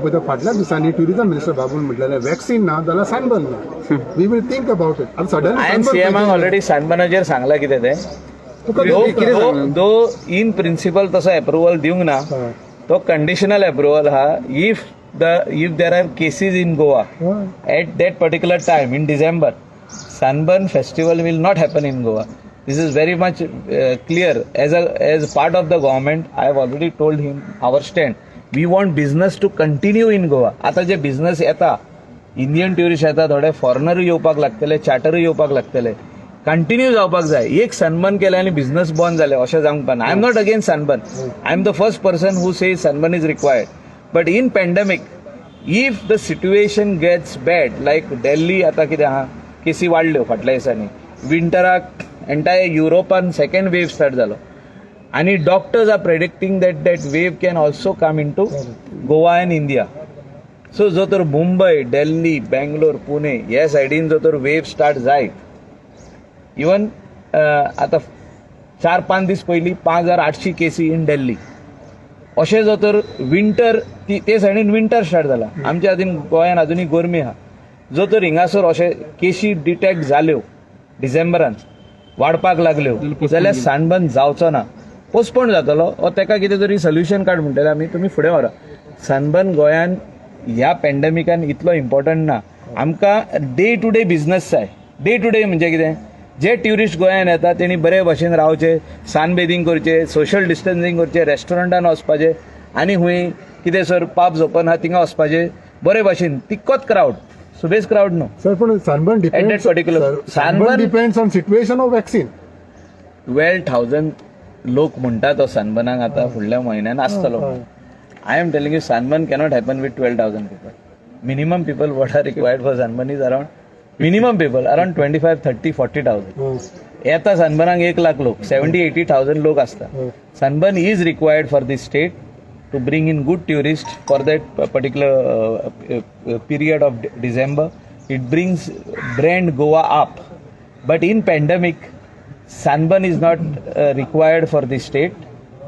फाटल्या दिसांनी tourism minister बाबून म्हटलेलें वॅक्सीन ना जाल्यार सनबर्न ना we will think about it आनी सडनली हांवें सीएमाक ऑलरेडी सनबर्नाचेर सांगलां कितें तें दो इन प्रिन्सिपल तसो अप्रुवल दिवंक ना तो कंडिशनल अप्रुवल हा if there are cases in Goa at that particular time in December Sunburn festival will not happen in Goa. This is very much clear. As part of the government, I have already told him our stand. We want business to continue in Goa. आता जे business येता Indian tourist येता थोडे foreigner येवपाक लागतले charter येवपाक लागतले continue जावपाक जाय. एक सनबर्न केले आनी बिझनेस बंद जाले अशें जावंक ना. I am not against Sunburn. I am the first person who says Sunburn is required. But in pandemic if the situation gets bad like Delhi आता कितें आहा केसी वाडल्यो फाटल्या दिसांनी विंटराक एंटायर युरोपान सेकंड वेव स्टार्ट जालो आणि doctors are predicting that wave can also come in to Goa and India. So जो तर मुंबय दिल्ली बेंगलोर पुणे ह्या सायडीन जो तर वेव स्टार्ट जायत इवन आता 4-5 दीस पयलीं 5,800 केसी इन दिल्ली अशें जो तर विंटर ते सायडीन विंटर स्टार्ट जाला. आमच्या हातीन गोंयान अजुनूय गरमी आहा. जो तर हिंगासर अशें केसी डिटेक्ट जाल्यो डिसेंबरान वाडपाक लागल्यो जाल्यार सनबर्न जावचो ना पोस्टपोन जातलो वा तेका कितें तरी सोल्युशन काड म्हणटले आमी तुमी फुडें व्हरा. सनबर्न गोंयान ह्या पॅन्डेमिकान इतलो इम्पॉर्टंट ना. आमकां डे टू डे बिझनेस जाय. डे टू डे म्हणजे कितें जे ट्युरिस्ट गोंयान येता तेणी बरे भशेन रावचे सनबेदींग करचे सोशल डिस्टन्सिंग करचे रेस्टॉरंटान वचपाचे आनी हूंय कितें सर पब्स ओपन आहा थिंगा वचपाचे बरे भशेन तितकोच क्रावड सुबेज क्रावड न्हू. सर पण Sunburn depends on situation of vaccine. 12,000 लोक म्हणटा तो सनबर्नाक आता फुडल्या म्हयन्यान आसतलो. I am telling you Sunburn cannot happen with 12,000 people. Minimum people what are required for Sunburn is around minimum people around 25, 30, 40,000. येता सनबर्नाक 1,00,000 लोक 70-80,000 लोक आसता. Sunburn is required for this state to bring in good tourists for that particular period of December. It brings brand Goa up. But in pandemic, sunburn is not required for the state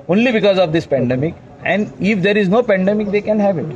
only because of this pandemic. And if there is no pandemic, they can have it.